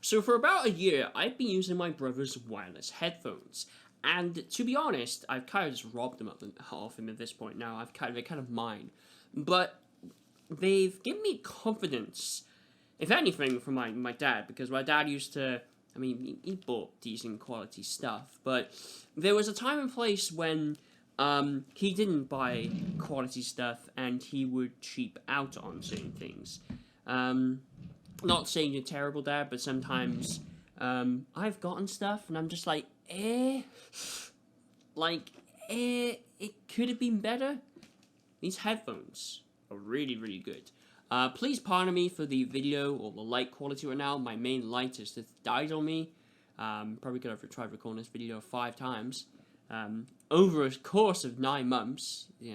So for about a year, I've been using my brother's wireless headphones. And to be honest, I've kind of just robbed them off him at this point now. They're kind of mine. But they've given me confidence, if anything, from my dad. Because my dad used to, I mean, he bought decent quality stuff. But there was a time and place when he didn't buy quality stuff and he would cheap out on certain things. Not saying you're terrible, Dad, but sometimes I've gotten stuff and I'm just like, it could have been better. These headphones are really, really good. Please pardon me for the video or the light quality right now. My main light has just died on me. Probably could have tried recording this video 5 times. Over a course of 9 months. Yeah,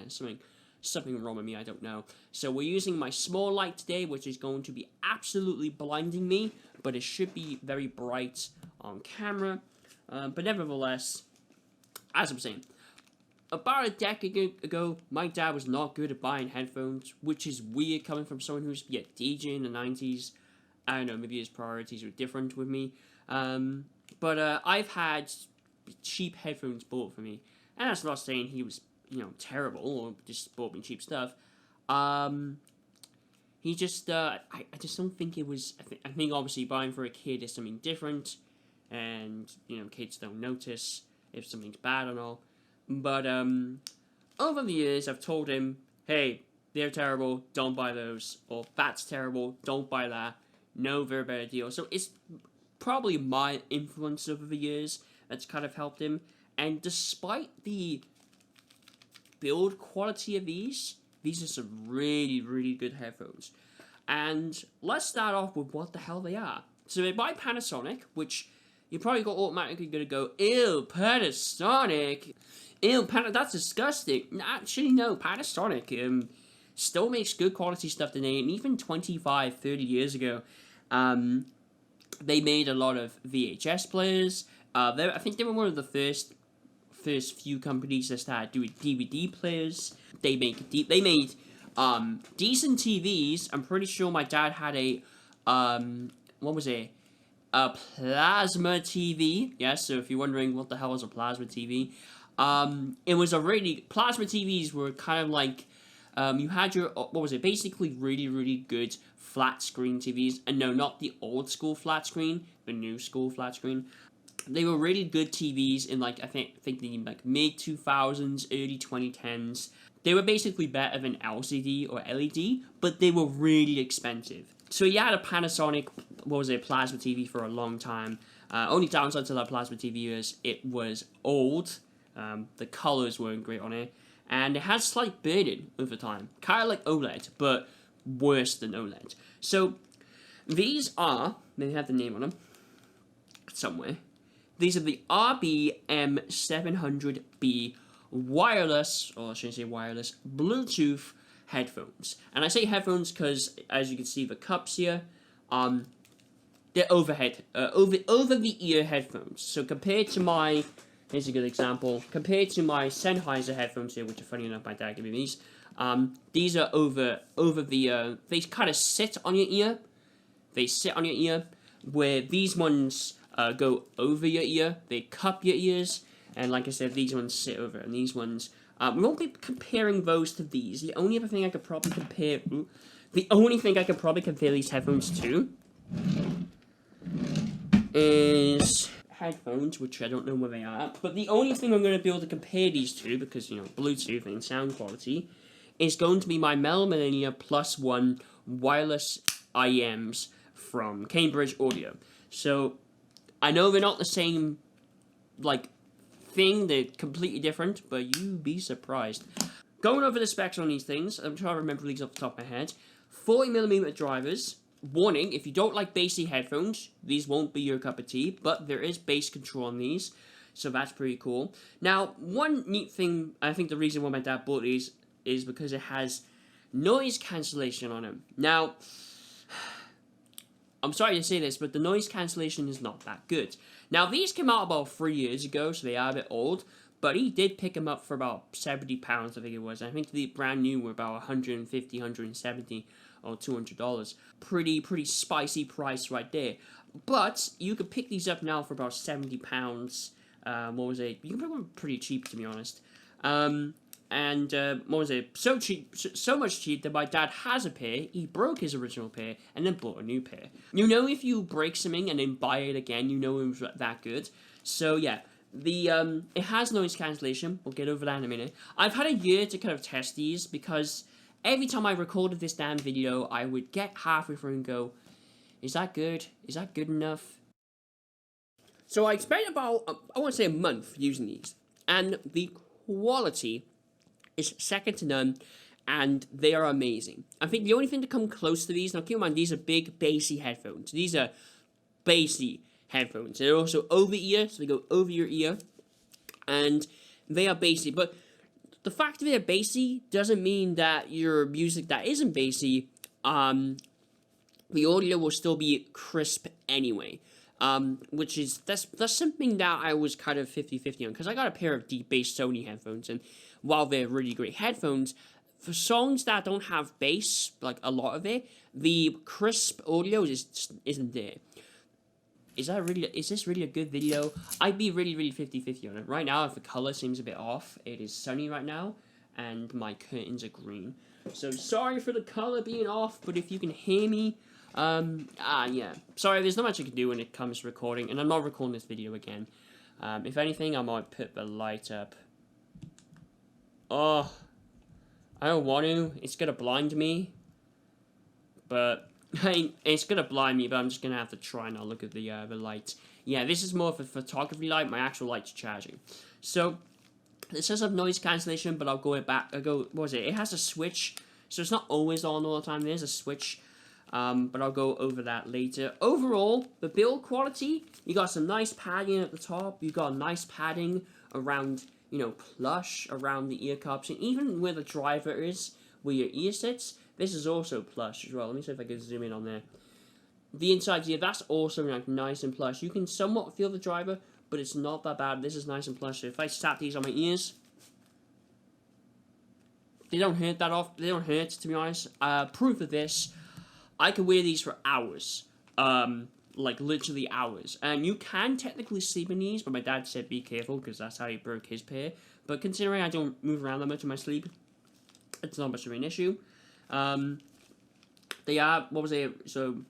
something wrong with me, I don't know. So we're using my small light today, which is going to be absolutely blinding me, but it should be very bright on camera. But nevertheless, as I'm saying, about a decade ago, my dad was not good at buying headphones, which is weird coming from someone who's DJing in the 90s. I don't know, maybe his priorities were different with me. But I've had cheap headphones bought for me, and that's not saying he was, terrible or just bought me cheap stuff. He just, I just don't think it was. I think obviously buying for a kid is something different, and kids don't notice if something's bad or not. But over the years, I've told him, hey, they're terrible, don't buy those, or that's terrible, don't buy that. No, they're a better deal. So it's probably my influence over the years that's kind of helped him. And despite the build quality of these are some really, really good headphones. And let's start off with what the hell they are. So they're by Panasonic, which you're probably automatically going to go, ew, Panasonic. Ew, that's disgusting. Actually, no, Panasonic still makes good quality stuff today. And even 25, 30 years ago, they made a lot of VHS players. I think they were one of the first few companies that started doing DVD players. They made decent TVs. I'm pretty sure my dad had a what was it? A plasma TV. Yeah, so if you're wondering what the hell is a plasma TV, it was plasma TVs were kind of like you had your basically really, really good flat screen TVs. And no, not the old school flat screen, the new school flat screen. They were really good TVs in I think the mid 2000s, early 2010s. They were basically better than LCD or LED, but they were really expensive. So you had a Panasonic, plasma TV for a long time. Only downside to that plasma TV is it was old. The colors weren't great on it, and it had slight burn-in over time, kind of like OLED, but worse than OLED. So these are, they have the name on them somewhere. These are the RB M700B wireless, or I shouldn't say wireless, Bluetooth headphones. And I say headphones because, as you can see, the cups here, they're over the ear headphones. So compared to my, here's a good example, compared to my Sennheiser headphones here, which are funny enough, my dad gave me these are over the, they kind of sit on your ear. They sit on your ear, where these ones go over your ear, they cup your ears, and like I said, these ones sit over, and these ones, we won't be comparing those to these. The only thing I could probably compare these headphones to is headphones, which I don't know where they are, but the only thing I'm going to be able to compare these to, because, Bluetooth and sound quality, is going to be my Millennia Plus One wireless IEMs from Cambridge Audio. So I know they're not the same, thing, they're completely different, but you'd be surprised. Going over the specs on these things, I'm trying to remember these off the top of my head. 40mm drivers. Warning, if you don't like bassy headphones, these won't be your cup of tea, but there is bass control on these, so that's pretty cool. Now, one neat thing, I think the reason why my dad bought these is because it has noise cancellation on them. Now, I'm sorry to say this, but the noise cancellation is not that good. Now, these came out about 3 years ago, so they are a bit old, but he did pick them up for about £70, I think it was. I think the brand new were about $150, $170, or $200. Pretty spicy price right there. But you could pick these up now for about £70. What was it? You can pick them pretty cheap, to be honest. What was it? So cheap, so much cheap that my dad has a pair. He broke his original pair and then bought a new pair. You know, if you break something and then buy it again, you know it was that good. So yeah, it has noise cancellation. We'll get over that in a minute. I've had a year to kind of test these because every time I recorded this damn video, I would get halfway through and go, "Is that good? Is that good enough?" So I spent about, I want to say, a month using these, and the quality is second to none, and they are amazing. I think the only thing to come close to these, now keep in mind, these are big, bassy headphones. These are bassy headphones. They're also over-ear, so they go over your ear, and they are bassy. But the fact that they're bassy doesn't mean that your music that isn't bassy, the audio will still be crisp anyway. Which is, that's something that I was kind of 50-50 on, because I got a pair of deep bass Sony headphones, and while they're really great headphones, for songs that don't have bass, like a lot of it, the crisp audio isn't there. Is this really a good video? I'd be really 50-50 on it. Right now, if the color seems a bit off, it is sunny right now, and my curtains are green. So sorry for the color being off, but if you can hear me, yeah. Sorry, there's not much I can do when it comes to recording, and I'm not recording this video again. If anything, I might put the light up. Oh, I don't want to. It's gonna blind me. But, it's gonna blind me, but I'm just gonna have to try and not look at the light. Yeah, this is more of a photography light. My actual light's charging. So, it says have noise cancellation, but I'll go back. What was it? It has a switch, so it's not always on all the time. There's a switch. But I'll go over that later. Overall, the build quality, you got some nice padding at the top. You got nice padding around, you know, plush around the ear cups. And even where the driver is, where your ear sits, this is also plush as well. Let me see if I can zoom in on there. The inside here, that's also like nice and plush. You can somewhat feel the driver, but it's not that bad. This is nice and plush. So if I slap these on my ears, they don't hurt that off. They don't hurt, to be honest. Proof of this, I could wear these for hours, like literally hours, and you can technically sleep in these, but my dad said be careful, because that's how he broke his pair, but considering I don't move around that much in my sleep, it's not much of an issue. They are, what was it, so,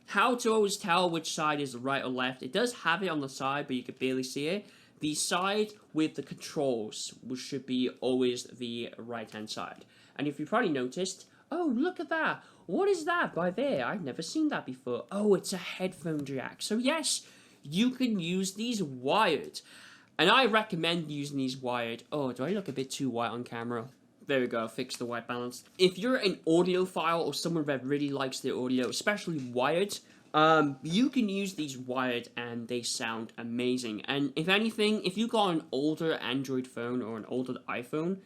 how to always tell which side is the right or left. It does have it on the side, but you can barely see it. The side with the controls, which should be always the right-hand side, and if you probably noticed, oh, look at that. What is that by there? I've never seen that before. Oh, it's a headphone jack. So yes, you can use these wired. And I recommend using these wired. Oh, do I look a bit too white on camera? There we go, I'll fix the white balance. If you're an audiophile or someone that really likes their audio, especially wired, you can use these wired and they sound amazing. And if anything, if you got an older Android phone or an older iPhone,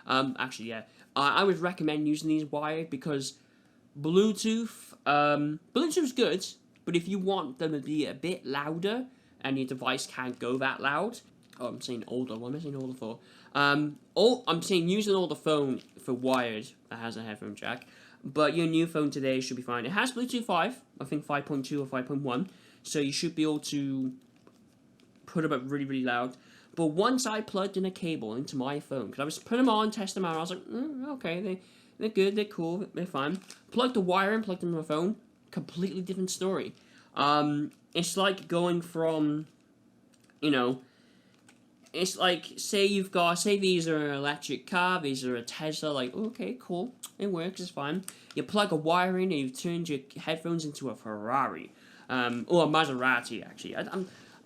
actually, yeah, I would recommend using these wired because Bluetooth, Bluetooth's good, but if you want them to be a bit louder and your device can't go that loud, oh, I'm saying older, what am I saying older for? I'm saying use an older phone for wired that has a headphone jack, but your new phone today should be fine. It has Bluetooth 5, I think 5.2 or 5.1, so you should be able to put them up really loud. But once I plugged in a cable into my phone, because I was putting them on, testing them out, I was like, okay, they're good, they're cool, they're fine. Plugged the wire in, plugged into my phone, completely different story. It's like going from, you know, it's like, say these are an electric car, these are a Tesla, like, okay, cool, it works, it's fine. You plug a wire in and you've turned your headphones into a Ferrari. Or a Maserati, actually.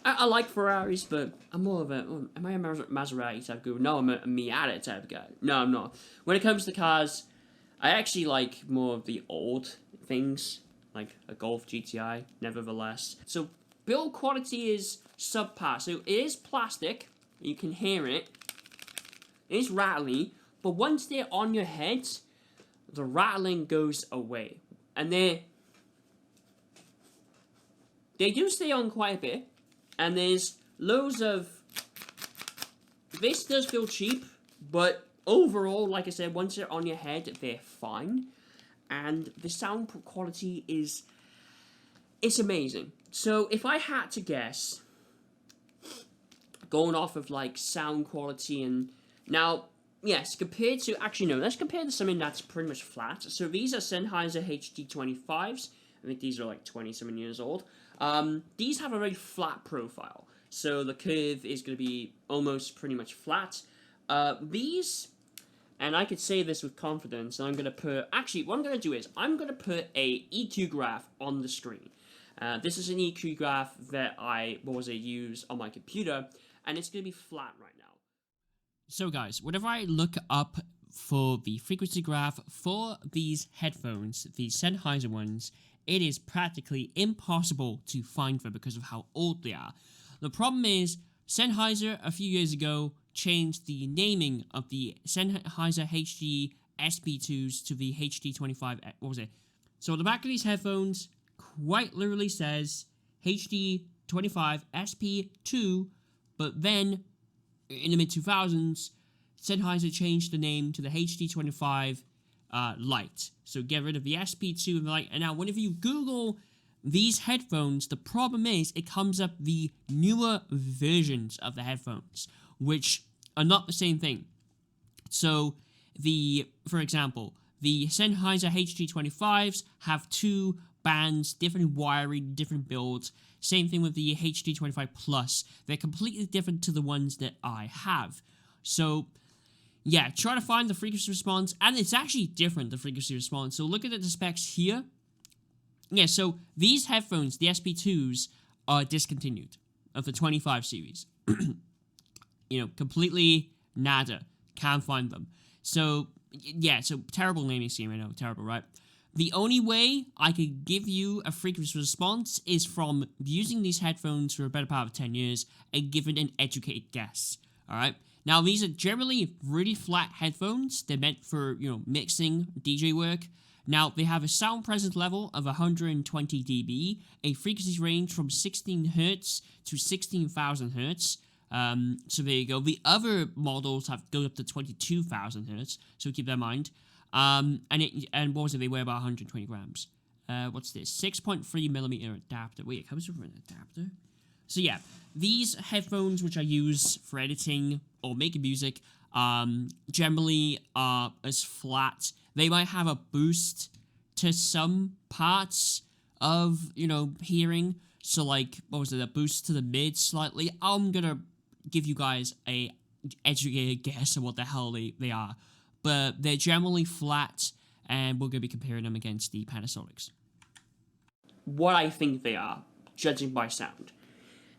I like Ferraris, but I'm more of a, am I a Maserati type of guy? No, I'm a Miata type of guy. No, I'm not. When it comes to cars, I actually like more of the old things, like a Golf GTI, nevertheless. So, build quality is subpar. So, it is plastic, you can hear it. It is rattly, but once they're on your head, the rattling goes away. And they do stay on quite a bit. And there's loads of, this does feel cheap, but overall, like I said, once they're on your head, they're fine. And the sound quality is it's amazing. So if I had to guess, going off of like sound quality and now, yes, compared to, actually no, let's compare to something that's pretty much flat. So these are Sennheiser HD25s. I think these are like 20-something years old. These have a very flat profile. So the curve is going to be almost pretty much flat. These, and I could say this with confidence, and I'm going to put, actually what I'm going to do is, I'm going to put a EQ graph on the screen. This is an EQ graph that I use on my computer, and it's going to be flat right now. So guys, whenever I look up for the frequency graph for these headphones, these Sennheiser ones, it is practically impossible to find them because of how old they are. The problem is, Sennheiser a few years ago changed the naming of the Sennheiser HD SP2s to the HD25, So on the back of these headphones, quite literally says HD25 SP2, but then in the mid-2000s, Sennheiser changed the name to the HD25 Lite. So get rid of the SP2 and the Lite. And now whenever you Google these headphones, the problem is it comes up the newer versions of the headphones, which are not the same thing. So for example, the Sennheiser HD25s have 2 bands, different wiring, different builds. Same thing with the HD25 Plus. They're completely different to the ones that I have. So yeah, try to find the frequency response, and it's actually different, the frequency response. So look at the specs here. Yeah, so these headphones, the SP2s, are discontinued of the 25 series. Completely nada. Can't find them. So, yeah, so terrible naming scheme, I know, terrible, right? The only way I could give you a frequency response is from using these headphones for a better part of 10 years and giving an educated guess, alright? Now, these are generally really flat headphones. They're meant for, mixing, DJ work. Now, they have a sound presence level of 120 dB, a frequency range from 16 Hz to 16,000 Hz. So there you go. The other models go up to 22,000 Hz, so keep that in mind. And what was it? They weigh about 120 grams. What's this? 6.3mm adapter. Wait, it comes with an adapter? So yeah, these headphones, which I use for editing or making music, generally are as flat. They might have a boost to some parts of, hearing. So like, a boost to the mid slightly. I'm gonna give you guys a educated guess of what the hell they are. But they're generally flat, and we're gonna be comparing them against the Panasonics. What I think they are, judging by sound.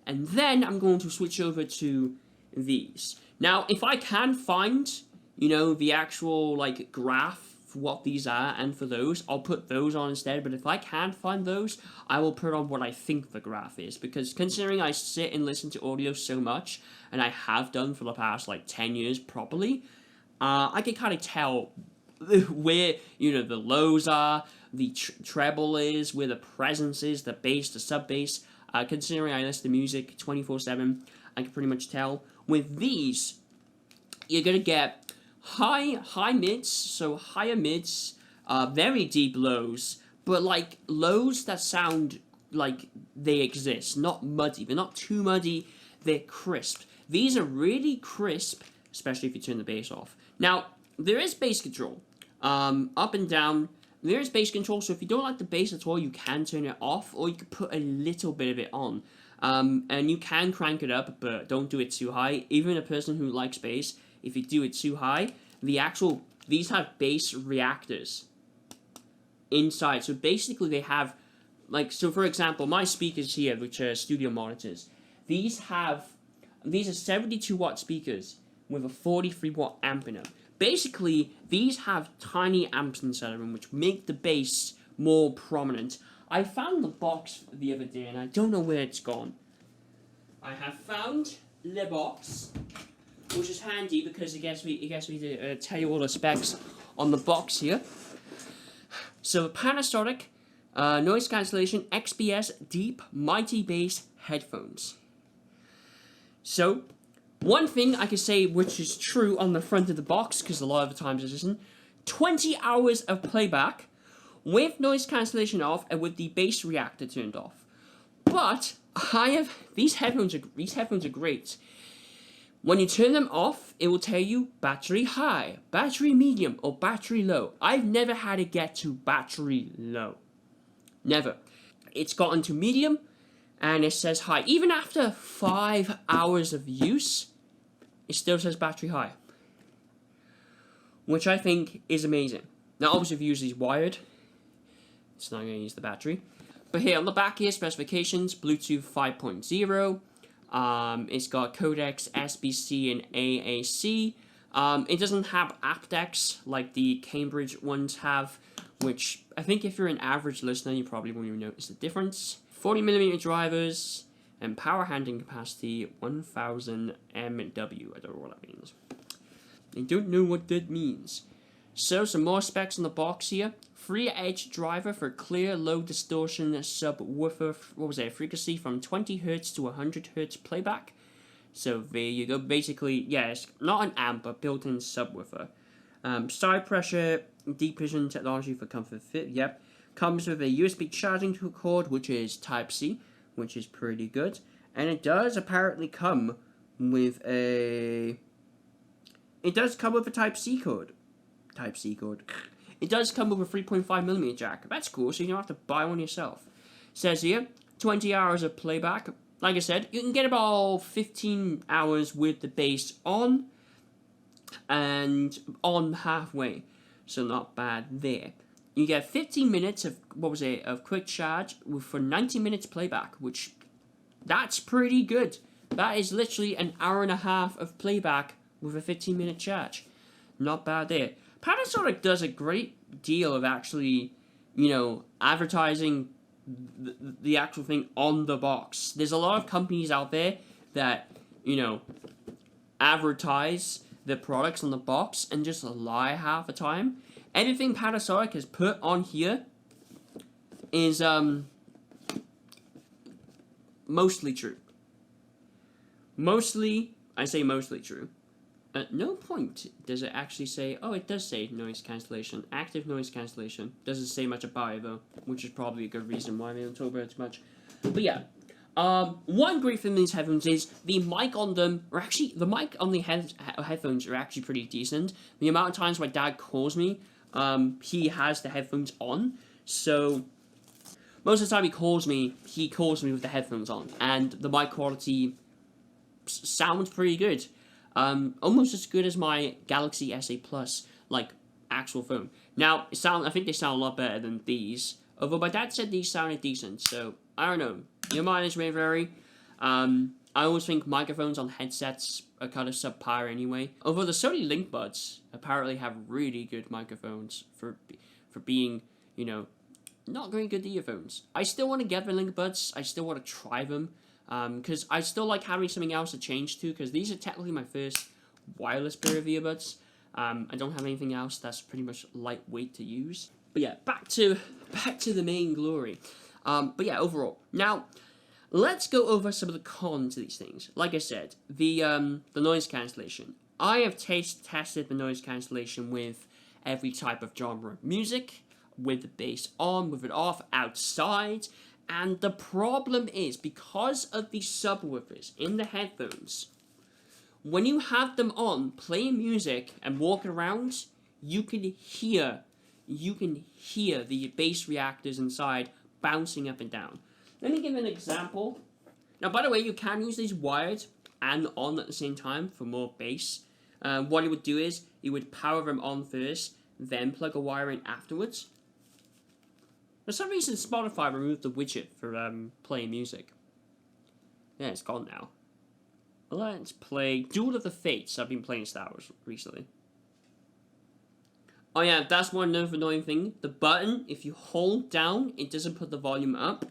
And then I'm going to switch over to these. Now, if I can find, the actual, graph for what these are and for those, I'll put those on instead. But if I can't find those, I will put on what I think the graph is. Because considering I sit and listen to audio so much, and I have done for the past, 10 years properly, I can kind of tell where, the lows are, the treble is, where the presence is, the bass, the sub-bass. Considering I listen to music 24/7, I can pretty much tell. With these, you're going to get high mids, so higher mids, very deep lows, but lows that sound like they exist, not muddy. They're not too muddy, they're crisp. These are really crisp, especially if you turn the bass off. Now, there is bass control, up and down. There is bass control, so if you don't like the bass at all, you can turn it off, or you can put a little bit of it on. And you can crank it up, but don't do it too high. Even a person who likes bass, if you do it too high, these have bass reactors inside. So basically they have, so for example, my speakers here, which are studio monitors, these are 72 watt speakers with a 43 watt amp in them. Basically, these have tiny amps inside of them, which make the bass more prominent. I found the box the other day, and I don't know where it's gone. I have found the box, which is handy because it gets me to tell you all the specs on the box here. So, Panasonic noise cancellation XBS Deep Mighty Bass headphones. So, one thing I can say which is true on the front of the box, because a lot of the times it isn't, 20 hours of playback, with noise cancellation off and with the bass reactor turned off. But these headphones are great. When you turn them off, it will tell you battery high, battery medium, or battery low. I've never had it get to battery low. Never. It's gotten to medium, and it says high. Even after 5 hours of use, it still says battery high. Which I think is amazing. Now, obviously, if you use these wired, it's not going to use the battery. But here, on the back here, specifications, Bluetooth 5.0. It's got codecs SBC and AAC. It doesn't have aptX like the Cambridge ones have, which I think if you're an average listener, you probably won't even notice the difference. 40mm drivers and power handling capacity 1000 MW. I don't know what that means. I don't know what that means. So some more specs on the box here. Free edge driver for clear, low distortion subwoofer, frequency from 20 Hz to 100 Hz playback. So there you go. Basically, yeah, it's not an amp, but built-in subwoofer. Side pressure, deep vision technology for comfort fit. Yep. Comes with a USB charging cord, which is Type-C, which is pretty good. And it does apparently come with a... It does come with a Type-C cord. Type-C cord. It does come with a 3.5mm jack. That's cool, so you don't have to buy one yourself. It says here, 20 hours of playback. Like I said, you can get about 15 hours with the bass on, and on halfway. So not bad there. You get 15 minutes of, of quick charge for 90 minutes playback, which, that's pretty good. That is literally an hour and a half of playback with a 15-minute charge. Not bad there. Panasonic does a great deal of actually, advertising the actual thing on the box. There's a lot of companies out there that, advertise their products on the box and just lie half the time. Everything Panasonic has put on here is, mostly true. I say mostly true. At no point does it actually say, oh, it does say noise cancellation, active noise cancellation. Doesn't say much about it, though, which is probably a good reason why they don't talk about it too much. But yeah, one great thing in these headphones is the mic on them, or actually, the mic on the headphones are actually pretty decent. The amount of times my dad calls me, he has the headphones on, so most of the time he calls me with the headphones on, and the mic quality sounds pretty good. Almost as good as my Galaxy S8 Plus, like, actual phone. Now, I think they sound a lot better than these, although my dad said these sounded decent, so, I don't know. Your mileage may vary. I always think microphones on headsets are kind of subpar anyway. Although the Sony Link Buds apparently have really good microphones for being, not very good earphones. I still want to get the Link Buds. I still want to try them. Because I still like having something else to change to, because these are technically my first wireless pair of earbuds. I don't have anything else that's pretty much lightweight to use. But yeah, back to the main glory. But yeah, overall. Now, let's go over some of the cons of these things. Like I said, the noise cancellation. I have tested the noise cancellation with every type of genre of music, with the bass on, with it off, outside. And the problem is, because of the subwoofers in the headphones, when you have them on, playing music and walking around, you can hear the bass reactors inside bouncing up and down. Let me give an example. Now, by the way, you can use these wired and on at the same time for more bass. What you would do is, you would power them on first, then plug a wire in afterwards. For some reason, Spotify removed the widget for playing music. Yeah, it's gone now. Let's play Duel of the Fates. I've been playing Star Wars recently. Oh yeah, that's one another annoying thing. The button, if you hold down, it doesn't put the volume up.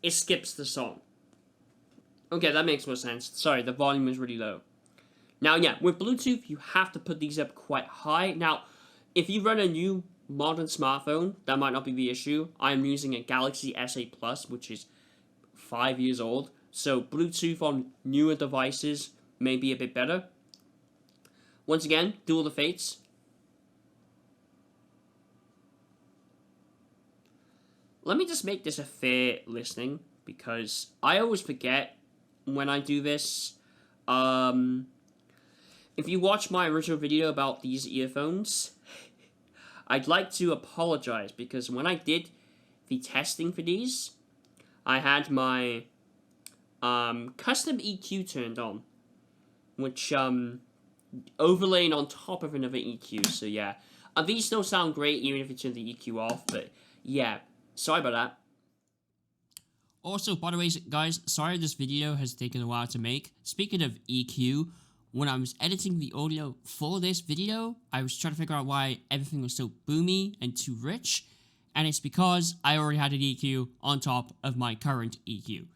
It skips the song. Okay, that makes more sense. Sorry, the volume is really low. Now, yeah, with Bluetooth, you have to put these up quite high. Now, if you run a new modern smartphone, that might not be the issue. I'm using a Galaxy S8 Plus, which is 5 years old, so Bluetooth on newer devices may be a bit better. Once again, Duel of the Fates. let me just make this a fair listening, because I always forget when I do this. If you watch my original video about these earphones, I'd like to apologize, because when I did the testing for these, I had my custom EQ turned on, which overlaying on top of another EQ. So yeah, these still sound great even if you turn the EQ off, but yeah, sorry about that. Also, by the way, guys, sorry this video has taken a while to make. Speaking of EQ, when I was editing the audio for this video, I was trying to figure out why everything was so boomy and too rich, and it's because I already had an EQ on top of my current EQ.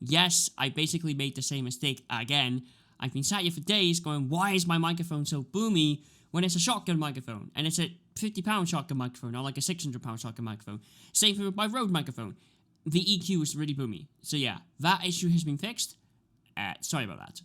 Yes, I basically made the same mistake again. I've been sat here for days going, why is my microphone so boomy when it's a shotgun microphone, and it's a £50 shotgun microphone, not like a £600 shotgun microphone. Same thing with my Rode microphone. The EQ is really boomy. So yeah, that issue has been fixed. Sorry about that.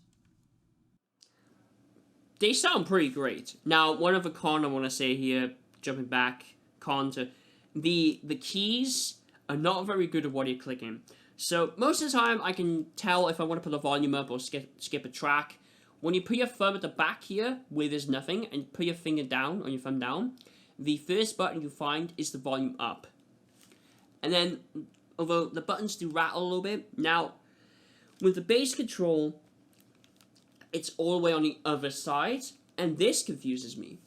They sound pretty great. Now, one other con I want to say here, jumping back, con to the keys are not very good at what you're clicking. So most of the time, I can tell if I want to put the volume up or skip a track. When you put your thumb at the back here, where there's nothing, and put your finger down, or your thumb down, the first button you find is the volume up. And then, although the buttons do rattle a little bit, now, with the bass control, it's all the way on the other side, and this confuses me.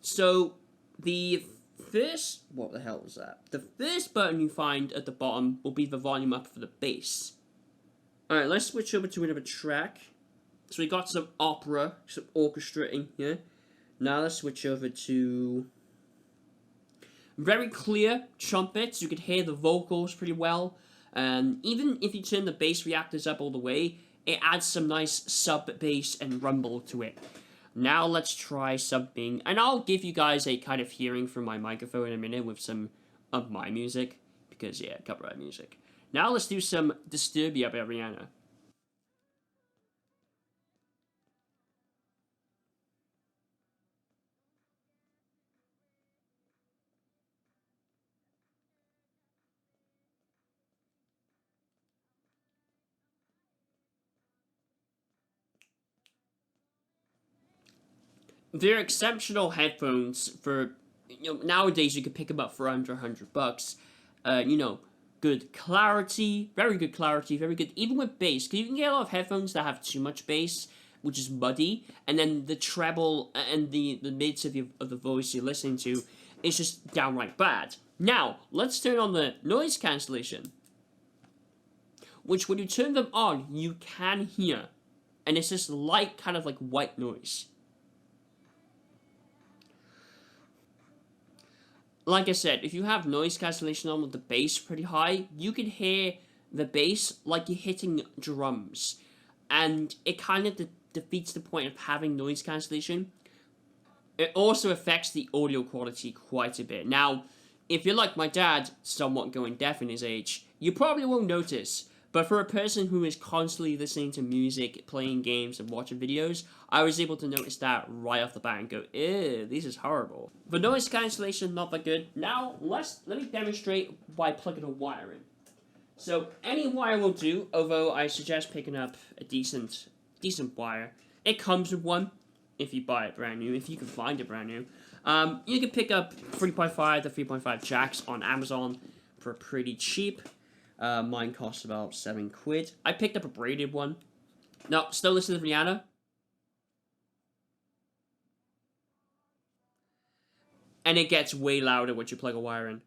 So, the first, what the hell was that? The first button you find at the bottom will be the volume up for the bass. Alright, let's switch over to another track. So we got some opera, some orchestrating here. Now let's switch over to very clear trumpets. You could hear the vocals pretty well. Even if you turn the bass reactors up all the way, it adds some nice sub-bass and rumble to it. Now let's try something, and I'll give you guys a kind of hearing from my microphone in a minute with some of my music, because yeah, copyright music. Now let's do some Disturbia by Rihanna. They're exceptional headphones for, nowadays you could pick them up for under $100. Good clarity, very good, even with bass, because you can get a lot of headphones that have too much bass, which is muddy, and then the treble and the mids of the voice you're listening to is just downright bad. Now, let's turn on the noise cancellation, which when you turn them on, you can hear, and it's this light kind of like white noise. Like I said, if you have noise cancellation on with the bass pretty high, you can hear the bass like you're hitting drums. And it kind of defeats the point of having noise cancellation. It also affects the audio quality quite a bit. Now, if you're like my dad, somewhat going deaf in his age, you probably won't notice. But for a person who is constantly listening to music, playing games, and watching videos, I was able to notice that right off the bat and go, ew, this is horrible. The noise cancellation, not that good. Now, let me demonstrate by plugging a wire in. So, any wire will do, although I suggest picking up a decent wire. It comes with one, if you buy it brand new, if you can find it brand new. You can pick up 3.5 to 3.5 jacks on Amazon for pretty cheap. Mine costs about £7. I picked up a braided one. Now, still listen to Rihanna. And it gets way louder once you plug a wire in.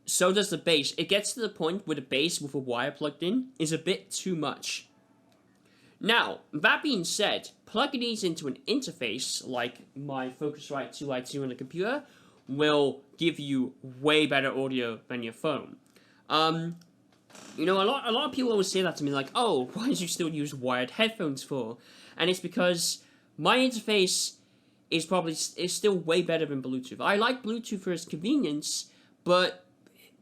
So does the bass. It gets to the point where the bass with a wire plugged in is a bit too much. Now, that being said, plugging these into an interface like my Focusrite 2i2 on the computer will give you way better audio than your phone. A lot of people always say that to me, like, oh, why did you still use wired headphones for? And it's because my interface is still way better than Bluetooth. I like Bluetooth for its convenience, but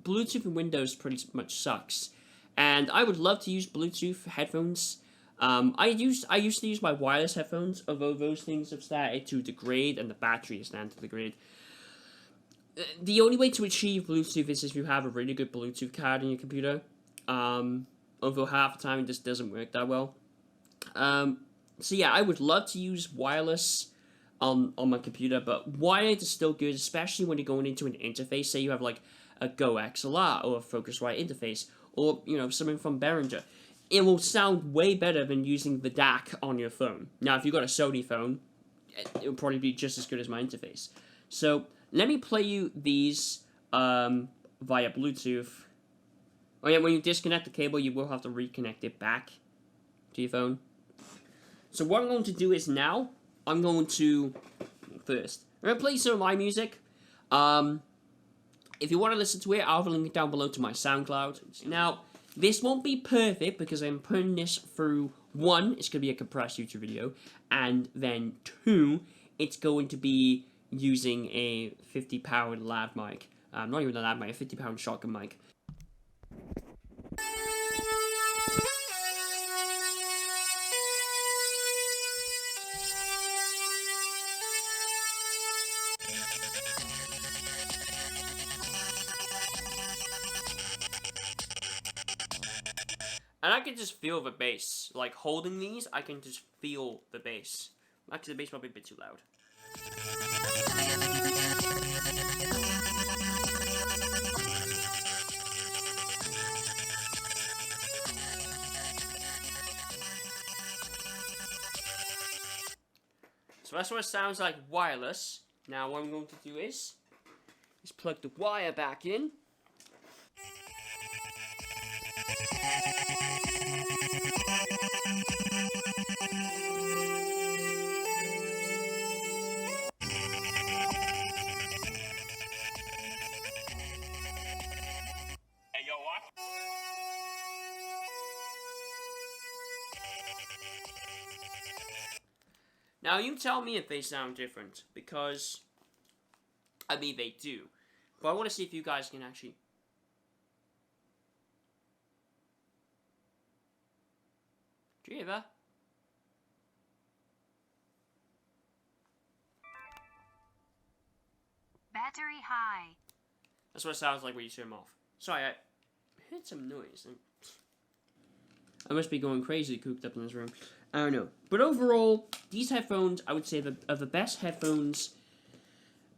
Bluetooth in Windows pretty much sucks. And I would love to use Bluetooth headphones I used to use my wireless headphones, although those things have started to degrade and the battery is starting to degrade. The only way to achieve Bluetooth is if you have a really good Bluetooth card in your computer. Although half the time it just doesn't work that well. So yeah, I would love to use wireless on my computer, but wired is still good, especially when you're going into an interface. Say you have like a Go XLR or a Focusrite interface, or something from Behringer. It will sound way better than using the DAC on your phone. Now, if you've got a Sony phone, it will probably be just as good as my interface. So let me play you these via Bluetooth. Oh yeah, when you disconnect the cable, you will have to reconnect it back to your phone. So what I'm going to do is now, I'm going to play some of my music. If you want to listen to it, I'll have a link down below to my SoundCloud. Now, this won't be perfect because I'm putting this through, one, it's going to be a compressed YouTube video, and then two, it's going to be using a 50-pound lav mic. Not even a lav mic, a 50-pound shotgun mic. And I can just feel the bass. Like, holding these, I can just feel the bass. Actually, the bass might be a bit too loud. So that's what it sounds like wireless. Now what I'm going to do is plug the wire back in. Now, you tell me if they sound different, because, I mean, they do. But I want to see if you guys can actually... Do you hear that? Battery high. That's what it sounds like when you turn them off. Sorry, I heard some noise. I must be going crazy cooped up in this room. I don't know. But overall, these headphones, I would say, are the best headphones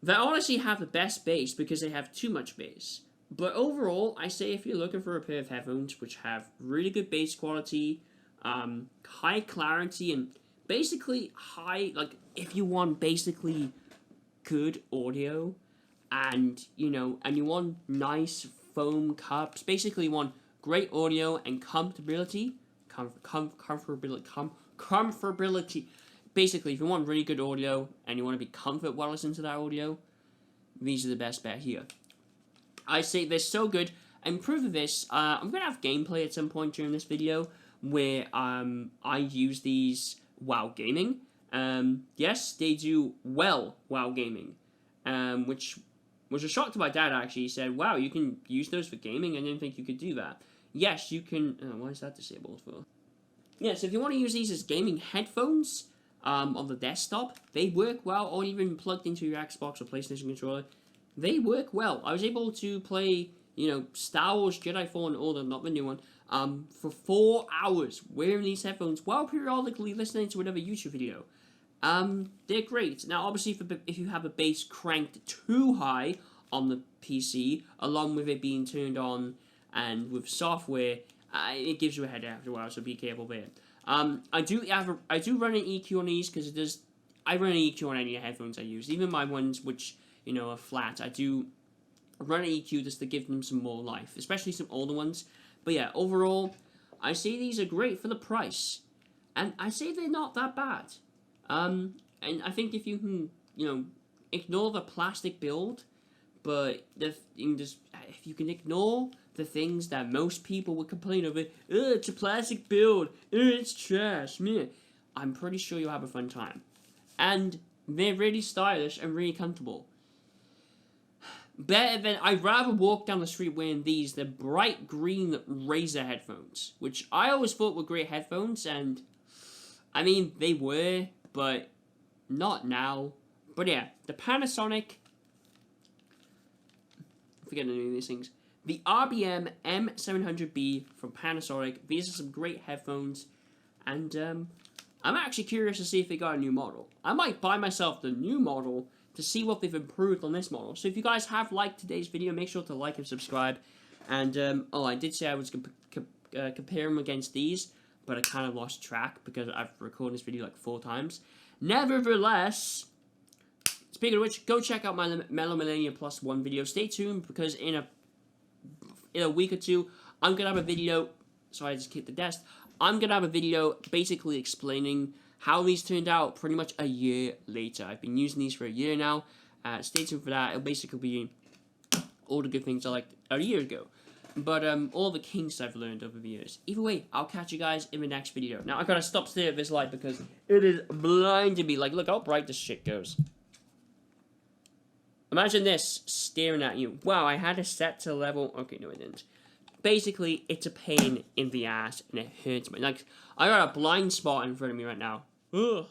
that honestly have the best bass because they have too much bass. But overall, I say if you're looking for a pair of headphones which have really good bass quality, high clarity, and basically high, like, if you want basically good audio, and, and you want nice foam cups, basically you want great audio and comfortability, comfortability. Basically, if you want really good audio and you want to be comfort while listening to that audio, these are the best bet here. I say they're so good. And proof of this, I'm going to have gameplay at some point during this video where I use these while gaming. Yes, they do well while gaming, which was a shock to my dad, actually. He said, wow, you can use those for gaming? I didn't think you could do that. Yes, you can... why is that disabled for? Yes, if you want to use these as gaming headphones on the desktop, they work well, or even plugged into your Xbox or PlayStation controller. They work well. I was able to play, Star Wars Jedi Fallen Order, not the new one, for 4 hours wearing these headphones while periodically listening to another YouTube video. They're great. Now, obviously, if you have a bass cranked too high on the PC, along with it being turned on and with software, it gives you a headache after a while, so be careful there. I do run an EQ on these because I run an EQ on any headphones I use, even my ones which are flat. I do run an EQ just to give them some more life, especially some older ones. But yeah, overall, I say these are great for the price, and I say they're not that bad. And I think if you can, ignore the plastic build, but if you can ignore the things that most people would complain over, it's a plastic build, it's trash, man, I'm pretty sure you'll have a fun time. And they're really stylish and really comfortable. better than, I'd rather walk down the street wearing these than bright green Razer headphones, which I always thought were great headphones, and I mean, they were, but not now. But yeah, the Panasonic, I forget the name of these things, the RBM M700B from Panasonic. These are some great headphones, and I'm actually curious to see if they got a new model. I might buy myself the new model to see what they've improved on this model. So if you guys have liked today's video, make sure to like and subscribe. And, oh, I did say I was going to compare them against these, but I kind of lost track because I've recorded this video like 4 times. Nevertheless, speaking of which, go check out my Mellow Millennium Plus 1 video. Stay tuned because in a week or two, I'm going to have a video. Sorry, I just kicked the desk. I'm going to have a video basically explaining how these turned out pretty much a year later. I've been using these for a year now. Stay tuned for that. It'll basically be all the good things I liked a year ago. But all the kinks I've learned over the years. Either way, I'll catch you guys in the next video. Now, I've got to stop staring at this light because it is blinding me. Like, look how bright this shit goes. Imagine this staring at you. Wow, I had it set to level. Okay, no, I didn't. Basically, it's a pain in the ass and it hurts me. Like, I got a blind spot in front of me right now. Ugh.